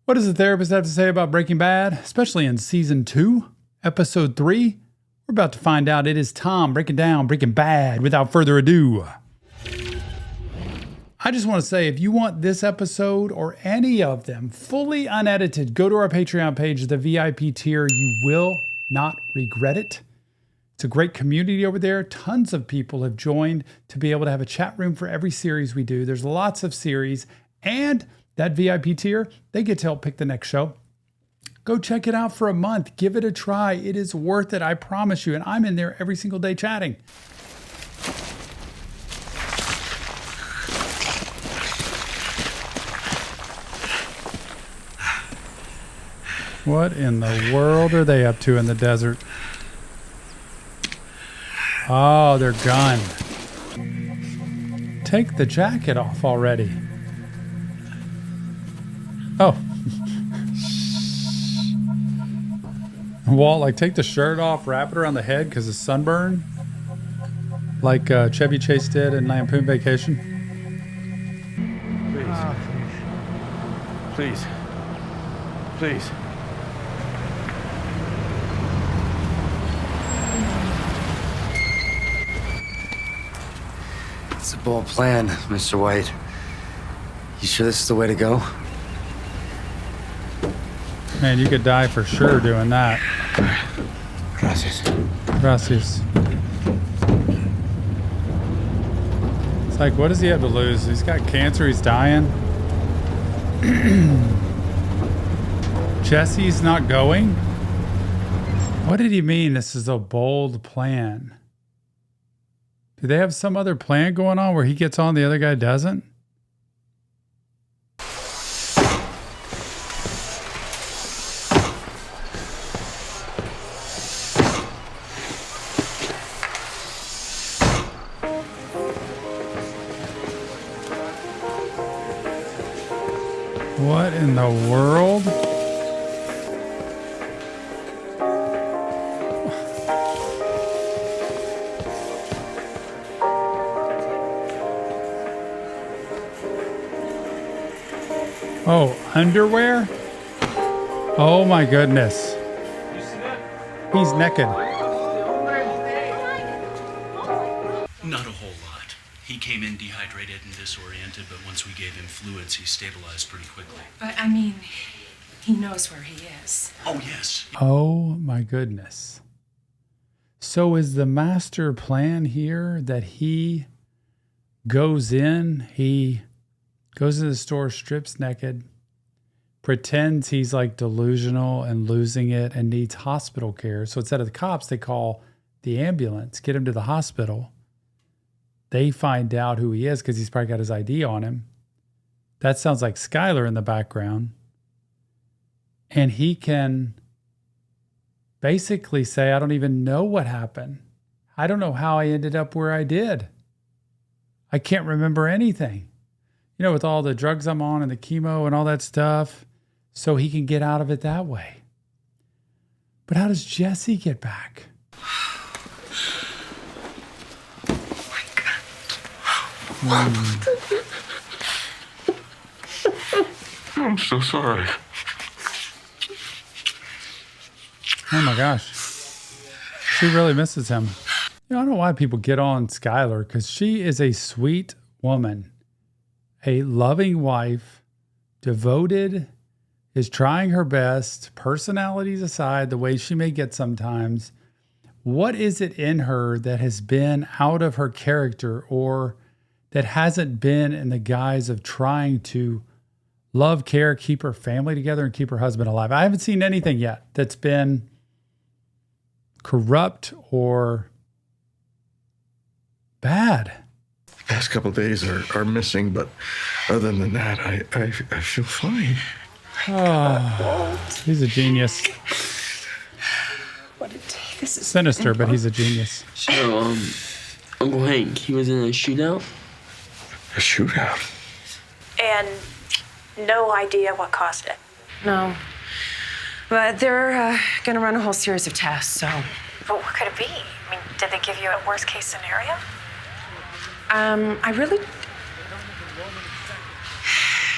What does the therapist have to say about Breaking Bad, especially in season 2, episode 3? We're about to find out. It is Tom breaking down Breaking Bad without further ado. I just want to say, if you want this episode or any of them fully unedited, go to our Patreon page, the VIP tier. You will not regret it. It's a great community over there. Tons of people have joined to be able to have a chat room for every series we do. There's lots of series, and that VIP tier, they get to help pick the next show. Go check it out for a month. Give it a try. It is worth it, I promise you. And I'm in there every single day chatting. What in the world are they up to in the desert? Oh, they're gone. Take the jacket off already. Oh. Walt, like, take the shirt off, wrap it around the head because of sunburn. Like Chevy Chase did in Lampoon Vacation. Please. Please. It's a bold plan, Mr. White. You sure this is the way to go? Man, you could die for sure doing that. Gracias. Gracias. It's like, what does he have to lose? He's got cancer, he's dying. Jesse's not going? What did he mean this is a bold plan? Do they have some other plan going on where he gets on, the other guy doesn't? What in the world? Oh, underwear? Oh my goodness. He's naked. Not a whole lot. He came in dehydrated and disoriented, but once we gave him fluids, he stabilized pretty quickly. But, I mean, he knows where he is. Oh, yes. Oh my goodness. So is the master plan here that he goes in, he goes to the store, strips naked, pretends he's like delusional and losing it and needs hospital care. So instead of the cops, they call the ambulance, get him to the hospital. They find out who he is because he's probably got his ID on him. That sounds like Skylar in the background. And he can basically say, I don't even know what happened. I don't know how I ended up where I did. I can't remember anything. You know, with all the drugs I'm on and the chemo and all that stuff. So he can get out of it that way. But how does Jesse get back? I'm so sorry. Oh my gosh. She really misses him. You know, I don't know why people get on Skylar, because she is a sweet woman, a loving wife, devoted, is trying her best, personalities aside, the way she may get sometimes. What is it in her that has been out of her character, or that hasn't been in the guise of trying to love, care, keep her family together and keep her husband alive? I haven't seen anything yet that's been corrupt or bad. The past couple of days are missing, but other than that, I feel fine. Oh, he's a genius. What a day this is. Sinister, but he's a genius. So, Uncle Hank, he was in a shootout? A shootout? And no idea what caused it. No. But they're gonna run a whole series of tests, so. But what could it be? I mean, did they give you a worst case scenario? I really.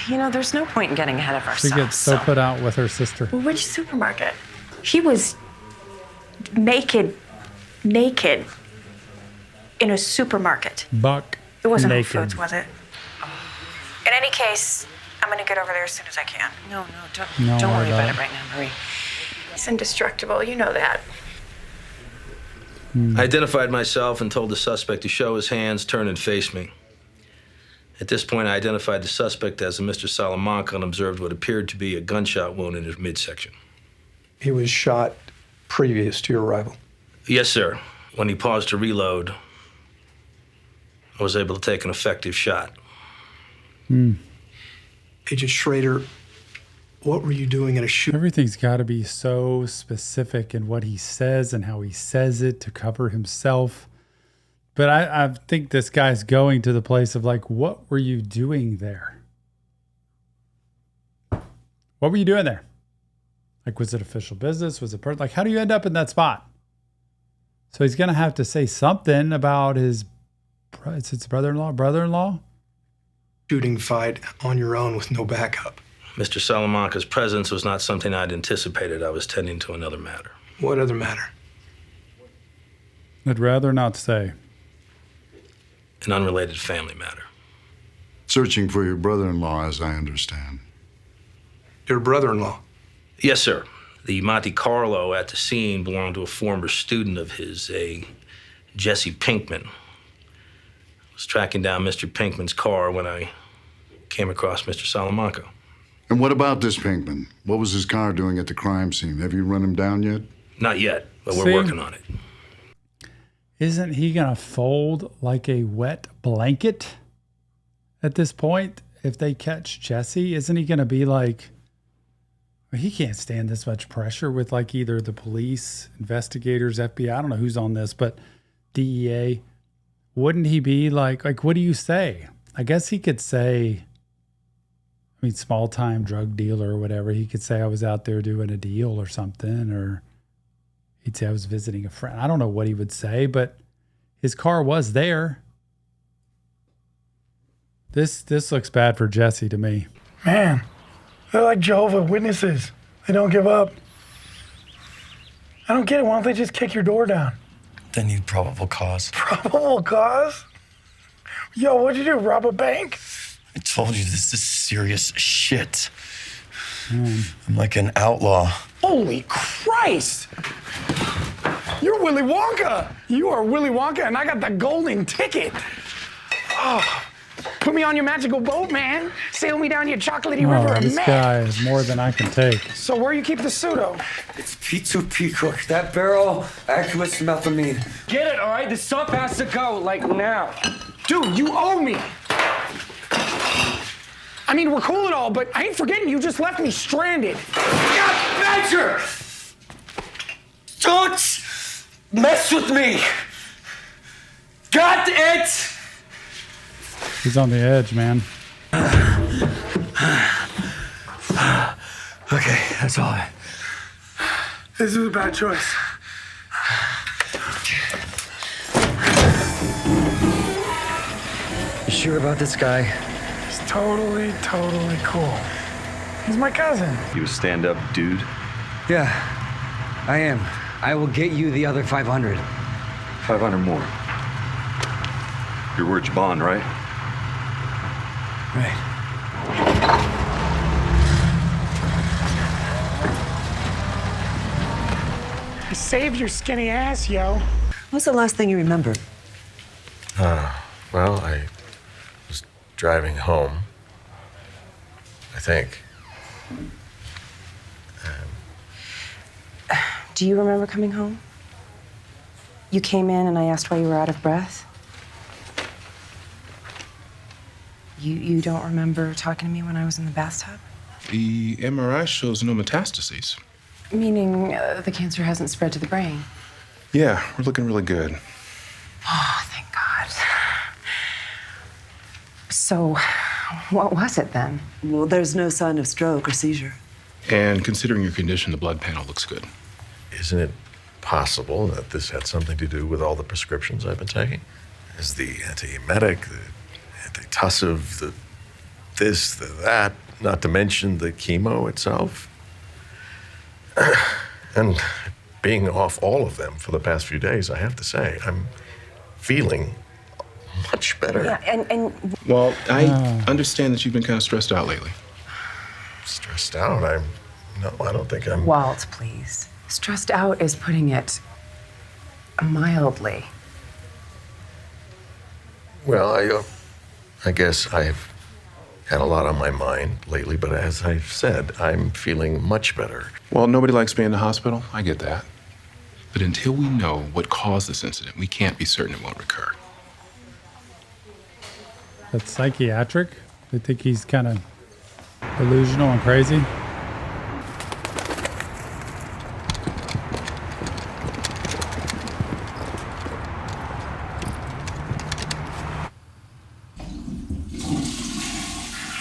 You know, there's no point in getting ahead of She ourselves. gets so put out with her sister. Which supermarket? He was naked in a supermarket. Buck It wasn't Whole naked. Foods, was it? In any case, I'm gonna get over there as soon as I can. No, No, don't worry I about don't. it right now, Marie. It's indestructible, you know that. I identified myself and told the suspect to show his hands, turn, and face me. At this point, I identified the suspect as a Mr. Salamanca and observed what appeared to be a gunshot wound in his midsection. He was shot previous to your arrival. Yes, sir. When he paused to reload, I was able to take an effective shot. Agent Schrader, what were you doing at a shoot? Everything's got to be so specific in what he says and how he says it to cover himself. But I think this guy's going to the place of like, what were you doing there? What were you doing there? Like, was it official business? Was it like, how do you end up in that spot? So he's going to have to say something about his brother-in-law? Shooting fight on your own with no backup. Mr. Salamanca's presence was not something I'd anticipated. I was tending to another matter. What other matter? I'd rather not say. An unrelated family matter. Searching for your brother-in-law, as I understand. Your brother-in-law? Yes, sir. The Monte Carlo at the scene belonged to a former student of his, a Jesse Pinkman. I was tracking down Mr. Pinkman's car when I came across Mr. Salamanca. And what about this Pinkman? What was his car doing at the crime scene? Have you run him down yet? Not yet, but we're See? working on it. Isn't he going to fold like a wet blanket at this point if they catch Jesse? Isn't he going to be like, well, he can't stand this much pressure with like either the police, investigators, FBI, I don't know who's on this, but DEA. Wouldn't he be like, what do you say? I guess he could say, I mean, small time drug dealer or whatever. He could say I was out there doing a deal or something, or he'd say I was visiting a friend. I don't know what he would say, but his car was there. This looks bad for Jesse to me. Man, they're like Jehovah's Witnesses. They don't give up. I don't get it. Why don't they just kick your door down? They need probable cause. Probable cause? Yo, what'd you do, rob a bank? I told you this is serious shit. I'm like an outlaw. Holy Christ! You're Willy Wonka! You are Willy Wonka, and I got the golden ticket. Oh, put me on your magical boat, man. Sail me down your chocolatey river of This meth. guy is more than I can take. So where you keep the pseudo? It's P2P cook. That barrel, accurate methamphetamine. Get it, all right? The stuff has to go, like now. Dude, you owe me. I mean, we're cool and all, but I ain't forgetting you just left me stranded. God, Badger! Don't mess with me! Got it! He's on the edge, man. Okay, that's all. This is a bad choice. You sure about this guy? He's totally cool. He's my cousin. You a stand-up dude? Yeah, I am. I will get you the other 500. 500 more. Your word's bond, right? Right. You saved your skinny ass, yo. What's the last thing you remember? Well, I was driving home, I think. Do you remember coming home? You came in and I asked why you were out of breath? You don't remember talking to me when I was in the bathtub? The MRI shows no metastases. Meaning the cancer hasn't spread to the brain? Yeah, we're looking really good. Oh, thank God. So, what was it then? Well, there's no sign of stroke or seizure. And considering your condition, the blood panel looks good. Isn't it possible that this had something to do with all the prescriptions I've been taking? Is the antiemetic, the antitussive, this, that, not to mention the chemo itself. And being off all of them for the past few days, I have to say, I'm feeling much better. Yeah, and Well, I understand that you've been kind of stressed out lately. Stressed out? No, I don't think I'm... Walt, please. Stressed out is putting it mildly. Well, I guess I've had a lot on my mind lately, but as I've said, I'm feeling much better. Well, nobody likes being in the hospital. I get that. But until we know what caused this incident, we can't be certain it won't recur. That's psychiatric? They think he's kind of delusional and crazy?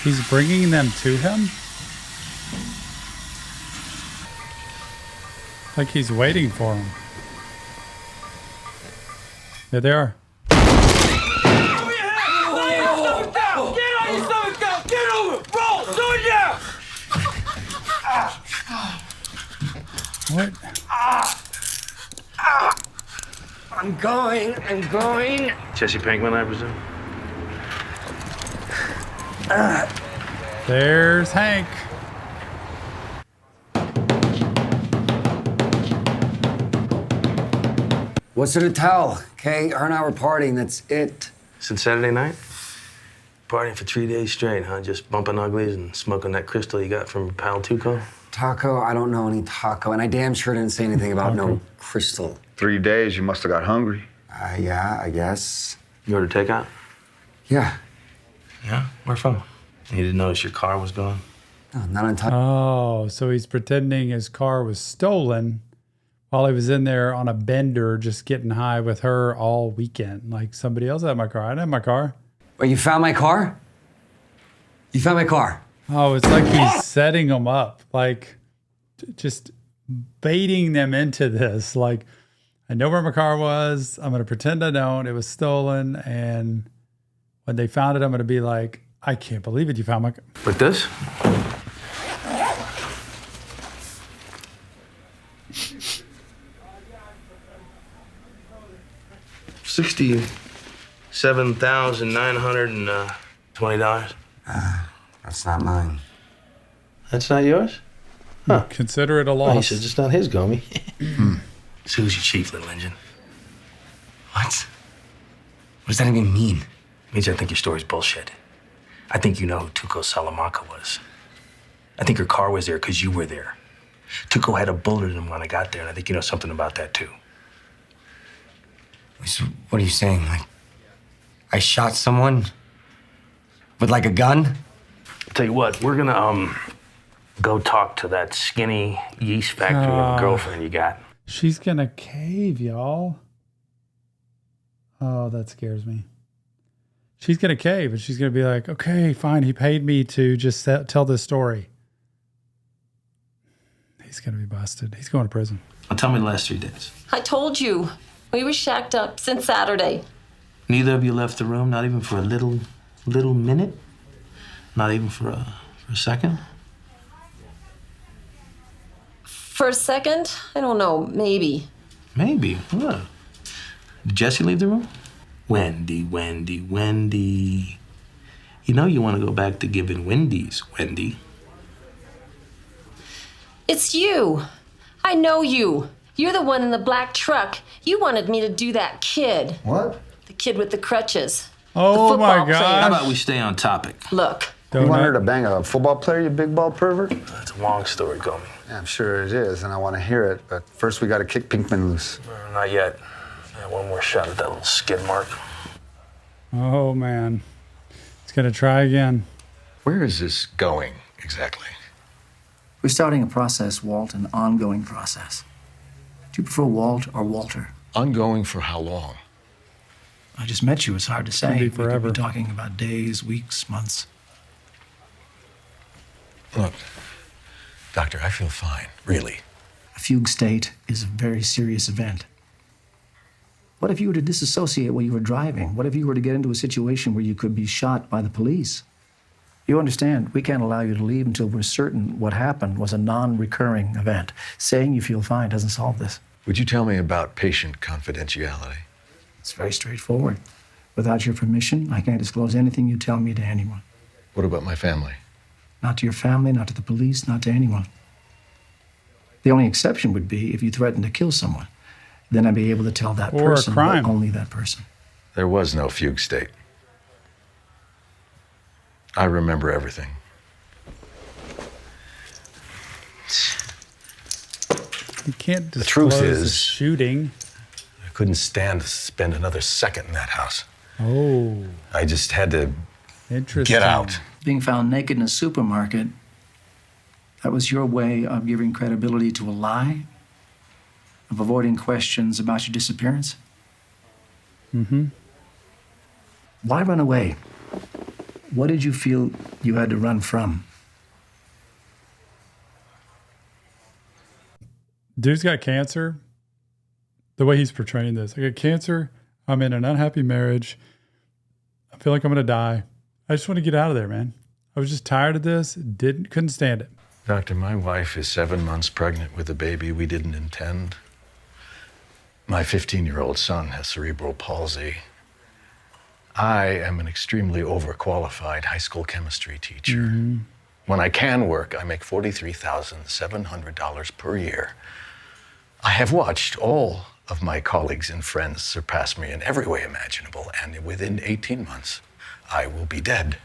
He's bringing them to him? Like he's waiting for him. There they are. What? I'm going. Jesse Pinkman, I presume? There's Hank. What's there to tell? Okay, her and I were partying, that's it. Since Saturday night? Partying for 3 days straight, huh? Just bumping uglies and smoking that crystal you got from pal Tuco? Taco, I don't know any taco, and I damn sure didn't say anything about no crystal. 3 days, you must have got hungry. Yeah, I guess. You ordered takeout? Yeah. Yeah? Where from? You didn't notice your car was gone? No, not on time. Oh, so he's pretending his car was stolen while he was in there on a bender just getting high with her all weekend. Like, somebody else had my car. I didn't have my car. Wait, you found my car? You found my car? Oh, it's like he's setting them up, like just baiting them into this. Like, I know where my car was. I'm going to pretend I don't. It was stolen. And when they found it, I'm going to be like, I can't believe it. You found my car. Like this? $67,920. That's not mine. That's not yours? Huh. Consider it a Well, he loss. says it's not his, Gomi. So who's your chief, little engine? What? What does that even mean? Means I think your story's bullshit. I think you know who Tuco Salamanca was. I think your car was there because you were there. Tuco had a bullet in him when I got there, and I think you know something about that, too. So what are you saying? Like, I shot someone with like a gun? I'll tell you what, we're gonna go talk to that skinny yeast factory of a girlfriend you got. She's going to cave, y'all. Oh, that scares me. She's going to cave, and she's going to be like, okay, fine. He paid me to just tell this story. He's going to be busted. He's going to prison. Now tell me the last 3 days. I told you. We were shacked up since Saturday. Neither of you left the room, not even for a little minute? Not even for a second? For a second? I don't know. Maybe. Maybe. What? Did Jesse leave the room? Wendy. You know you want to go back to giving Wendy's, Wendy. It's you. I know you. You're the one in the black truck. You wanted me to do that kid. What? The kid with the crutches. Oh, my football God. player. How about we stay on topic? Look. You want her to bang a football player, you big ball pervert? That's a long story, Gomi. Yeah, I'm sure it is, and I want to hear it, but first we got to kick Pinkman loose. Not yet. One more shot at that little skid mark. Oh, man. He's going to try again. Where is this going exactly? We're starting a process, Walt, an ongoing process. Do you prefer Walt or Walter? Ongoing for how long? I just met you. It's hard to say. Could be We could forever. be talking about days, weeks, months. Look, Doctor, I feel fine, really. A fugue state is a very serious event. What if you were to disassociate while you were driving? What if you were to get into a situation where you could be shot by the police? You understand, we can't allow you to leave until we're certain what happened was a non-recurring event. Saying you feel fine doesn't solve this. Would you tell me about patient confidentiality? It's very straightforward. Without your permission, I can't disclose anything you tell me to anyone. What about my family? Not to your family, not to the police, not to anyone. The only exception would be if you threatened to kill someone. Then I'd be able to tell that Or a person, crime. but only that person. There was no fugue state. I remember everything. You can't The truth disclose the is, shooting. I couldn't stand to spend another second in that house. Oh, I just had to interesting. get out. Being found naked in a supermarket, that was your way of giving credibility to a lie? Of avoiding questions about your disappearance? Mm-hmm. Why run away? What did you feel you had to run from? Dude's got cancer. The way he's portraying this, I got cancer. I'm in an unhappy marriage. I feel like I'm gonna die. I just want to get out of there, man. I was just tired of this. Couldn't stand it. Doctor, my wife is 7 months pregnant with a baby we didn't intend. My 15-year-old son has cerebral palsy. I am an extremely overqualified high school chemistry teacher. Mm-hmm. When I can work, I make $43,700 per year. I have watched all of my colleagues and friends surpass me in every way imaginable, and within 18 months, I will be dead.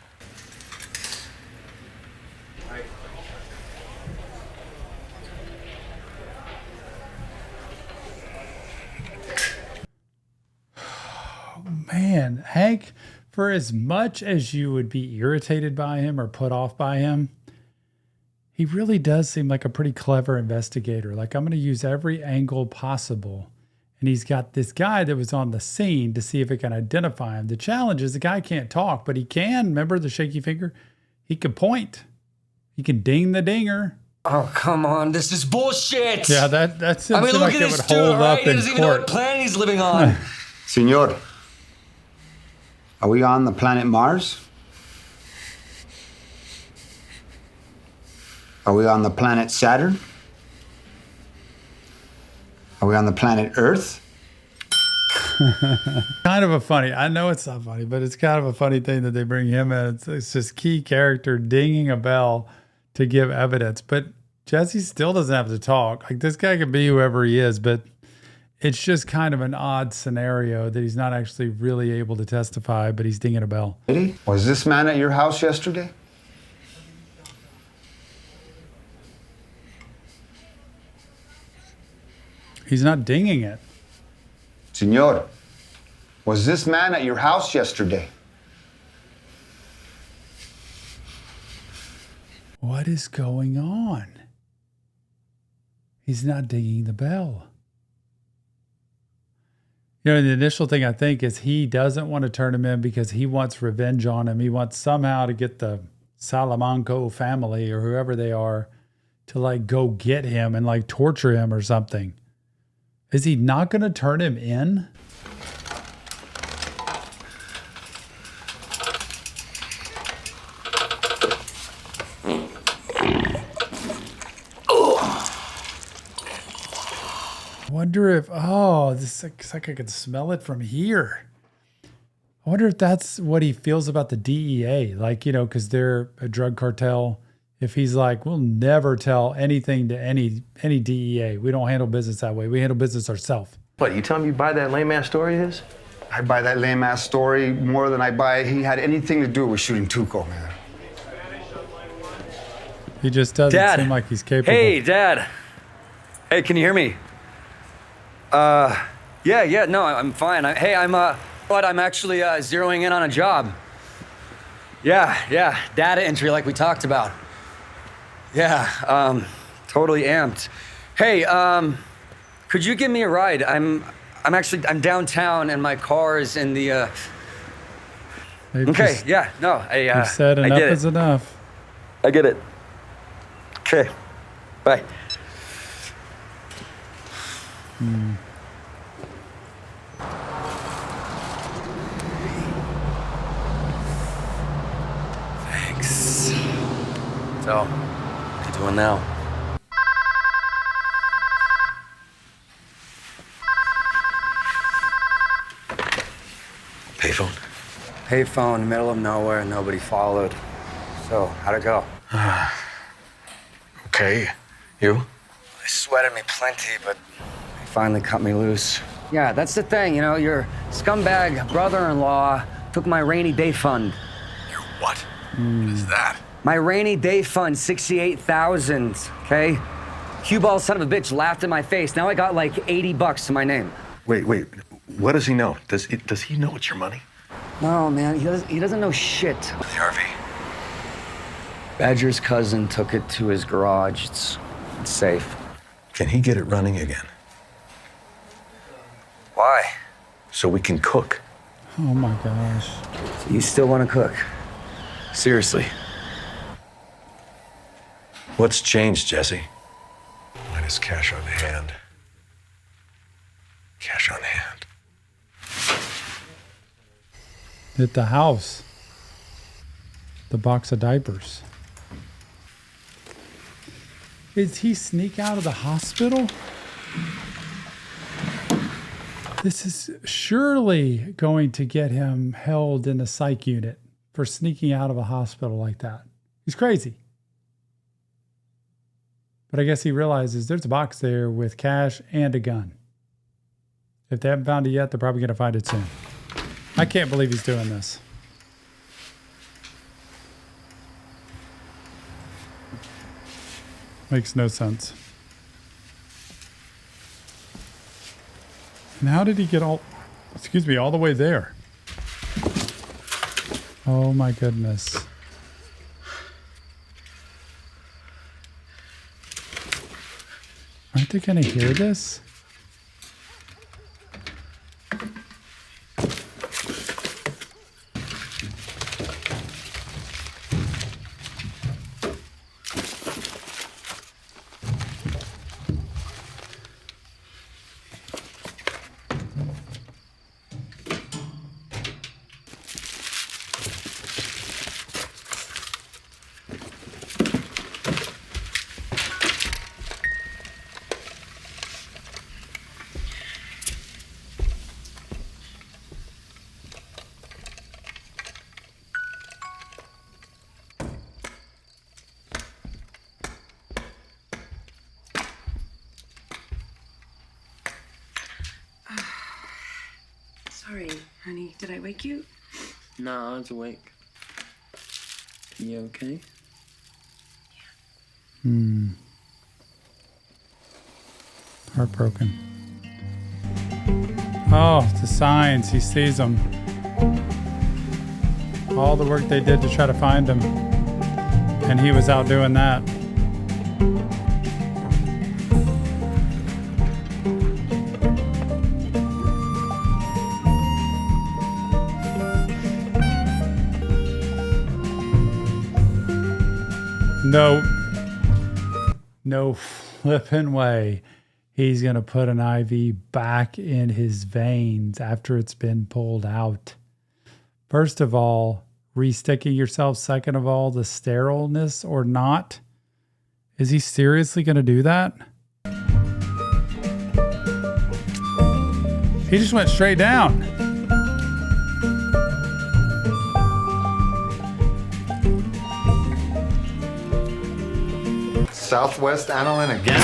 Man, Hank, for as much as you would be irritated by him or put off by him, he really does seem like a pretty clever investigator. Like, I'm going to use every angle possible. And he's got this guy that was on the scene to see if it can identify him. The challenge is the guy can't talk, but he can. Remember the shaky finger? He can point. He can ding the dinger. Oh, come on. This is bullshit. Yeah, that seems look like at it this would dude, hold all right? up He in doesn't even know what court. planet he's living on. Senor, are we on the planet Mars? Are we on the planet Saturn? Are we on the planet Earth? Kind of a funny, I know it's not funny, but it's kind of a funny thing that they bring him in. It's this key character dinging a bell to give evidence. But Jesse still doesn't have to talk. Like, this guy could be whoever he is, but it's just kind of an odd scenario that he's not actually really able to testify, but he's dinging a bell. Was this man at your house yesterday? He's not dinging it. Senor, was this man at your house yesterday? What is going on? He's not dinging the bell. You know, the initial thing I think is he doesn't want to turn him in because he wants revenge on him. He wants somehow to get the Salamanca family or whoever they are to like go get him and like torture him or something. Is he not going to turn him in? I wonder if, this looks like I could smell it from here. I wonder if that's what he feels about the DEA. Like, you know, because they're a drug cartel. If he's like, we'll never tell anything to any DEA. We don't handle business that way. We handle business ourselves. What, you tell me you buy that lame-ass story of his? I buy that lame-ass story more than I buy he had anything to do with shooting Tuco, man. He just doesn't seem like he's capable. Hey, Dad. Hey, can you hear me? Yeah, no, I'm fine. I'm actually zeroing in on a job. Yeah, data entry like we talked about. Yeah, totally amped. Hey, could you give me a ride? I'm downtown and my car is in the, Okay, yeah, no, You said enough is enough. I get it. Okay, bye. Thanks. now. Payphone? Payphone, middle of nowhere, nobody followed. So, how'd it go? Okay. You? They sweated me plenty, but they finally cut me loose. Yeah, that's the thing, you know, your scumbag brother-in-law took my rainy day fund. Your what? What is that? My rainy day fund, $68,000, okay? Cue ball son of a bitch laughed in my face. Now I got like $80 to my name. Wait. What does he know? Does he know it's your money? No, man, he doesn't know shit. The RV? Badger's cousin took it to his garage. It's safe. Can he get it running again? Why? So we can cook. Oh my gosh. So you still want to cook? Seriously. What's changed, Jesse? Mine is cash on hand. Cash on hand. At the house. The box of diapers. Did he sneak out of the hospital? This is surely going to get him held in a psych unit for sneaking out of a hospital like that. He's crazy. But I guess he realizes there's a box there with cash and a gun. If they haven't found it yet, they're probably going to find it soon. I can't believe he's doing this. Makes no sense. And how did he get all the way there? Oh my goodness. Aren't they gonna hear this? Sorry, honey. Did I wake you? No, I was awake. You okay? Heartbroken. Oh, the signs. He sees them. All the work they did to try to find him. And he was out doing that. No flipping way he's going to put an IV back in his veins after it's been pulled out. First of all, re-sticking yourself. Second of all, the sterileness or not. Is he seriously going to do that? He just went straight down. Southwest aniline again?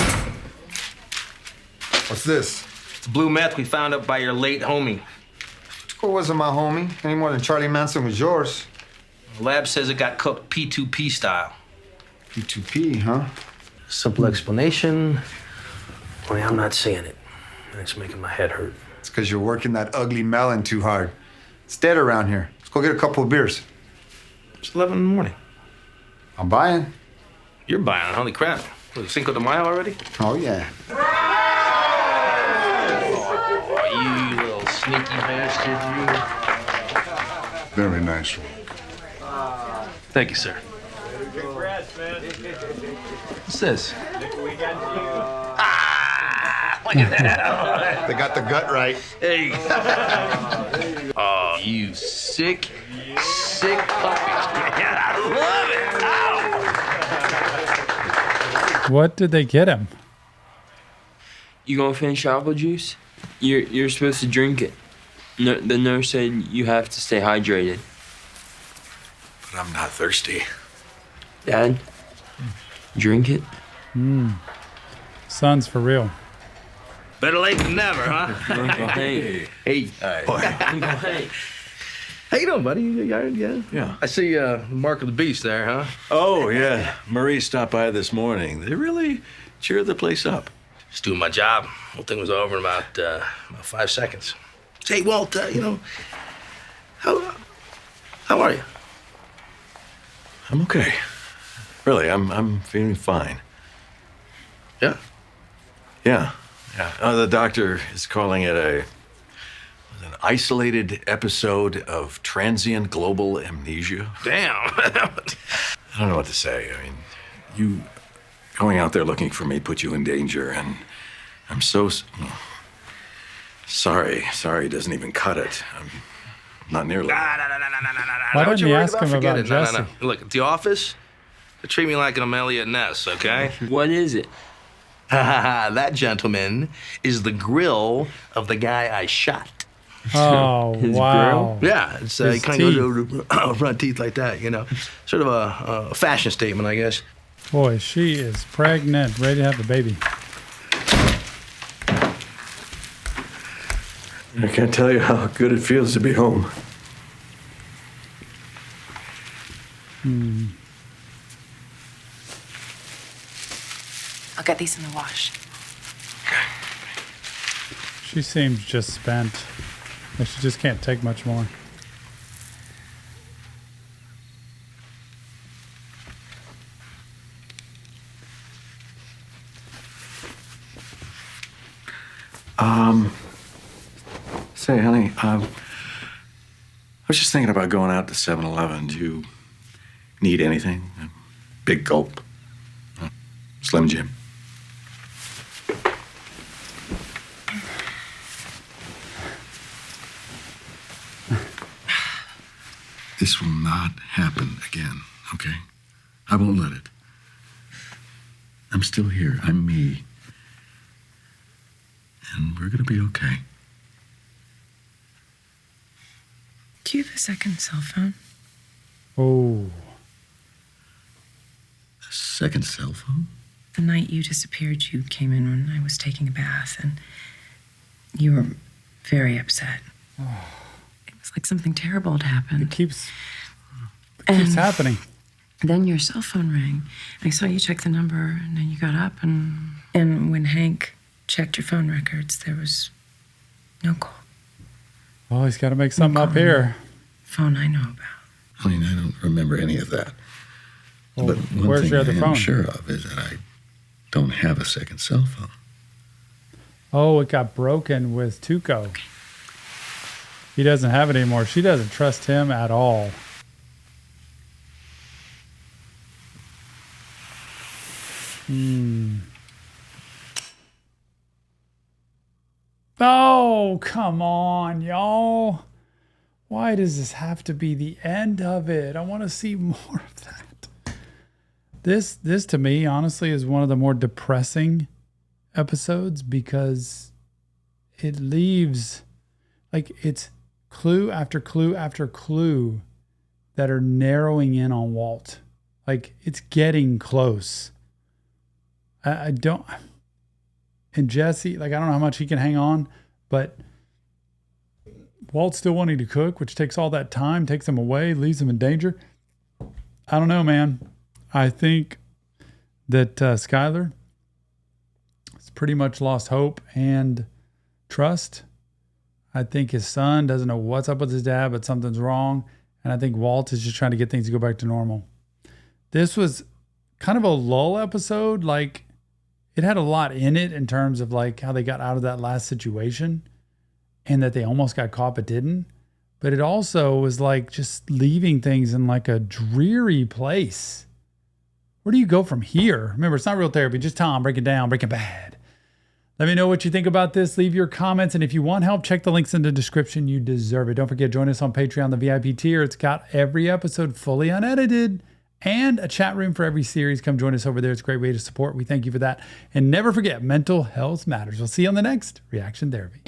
What's this? It's blue meth we found up by your late homie. It wasn't my homie, any more than Charlie Manson was yours. The lab says it got cooked P2P style. P2P, huh? Simple explanation. Only I'm not seeing it. And it's making my head hurt. It's because you're working that ugly melon too hard. It's dead around here. Let's go get a couple of beers. It's 11 in the morning. I'm buying. You're buying. Holy crap. Was it Cinco de Mayo already? Oh, yeah. Oh, you little sneaky bastard, you. Very nice one. Thank you, sir. Congrats, man. What's this? Look at that. They got the gut right. Hey. Oh, you sick puppies. Man, I love it. Ow. What did they get him? You gonna finish apple juice? You're supposed to drink it. No, the nurse said you have to stay hydrated. But I'm not thirsty. Dad, drink it. Son's for real. Better late than never, huh? Uncle Hank. Hey. Uncle Hank. How you doing, buddy? Yeah. I see Mark of the Beast there, huh? Oh, yeah. Marie stopped by this morning. They really cheered the place up. Just doing my job. Whole thing was over in about 5 seconds. Say, Walt, how are you? I'm okay. Really, I'm feeling fine. Yeah? Yeah. The doctor is calling it an isolated episode of transient global amnesia. Damn. I don't know what to say. I mean, you going out there looking for me put you in danger, and I'm so sorry. Sorry doesn't even cut it. I'm not nearly. Why don't you ask him Forget about it. Jesse? No. Look, at the office, they treat me like I'm Elliot Ness, okay? What is it? That gentleman is the grill of the guy I shot. Oh, wow. Yeah, it's His kind of goes over front teeth like that, Sort of a fashion statement, I guess. Boy, she is pregnant, ready to have a baby. I can't tell you how good it feels to be home. I'll get these in the wash. She seems just spent. Like she just can't take much more. Say, honey, I was just thinking about going out to 7-Eleven. Do you need anything? A big gulp? Slim Jim? This will not happen again, okay? I won't let it. I'm still here. I'm me. And we're gonna be okay. Do you have a second cell phone? Oh. A second cell phone? The night you disappeared, you came in when I was taking a bath, and you were very upset. It was like something terrible had happened. It keeps happening. Then your cell phone rang. I saw you check the number, and then you got up, and when Hank checked your phone records, there was no call. Oh, he's got to make something up here. Phone I know about. I mean, I don't remember any of that. Well, But one where's thing your other I am phone? sure of is that I don't have a second cell phone. Oh, it got broken with Tuco. He doesn't have it anymore. She doesn't trust him at all. Oh, come on, y'all. Why does this have to be the end of it? I want to see more of that. This to me, honestly, is one of the more depressing episodes because it leaves, like, it's clue after clue after clue that are narrowing in on Walt. Like, it's getting close. I don't, and Jesse, like, I don't know how much he can hang on, but Walt's still wanting to cook, which takes all that time, takes him away, leaves him in danger. I don't know, man. I think that Skyler has pretty much lost hope and trust. I think his son doesn't know what's up with his dad, but something's wrong. And I think Walt is just trying to get things to go back to normal. This was kind of a lull episode. Like, it had a lot in it in terms of like how they got out of that last situation and that they almost got caught but didn't. But it also was like just leaving things in like a dreary place. Where do you go from here? Remember, it's not real therapy, just Tom breaking down Breaking Bad. Let me know what you think about this. Leave your comments. And if you want help, check the links in the description. You deserve it. Don't forget, join us on Patreon, the VIP tier. It's got every episode fully unedited and a chat room for every series. Come join us over there. It's a great way to support. We thank you for that. And never forget, mental health matters. We'll see you on the next Reaction Therapy.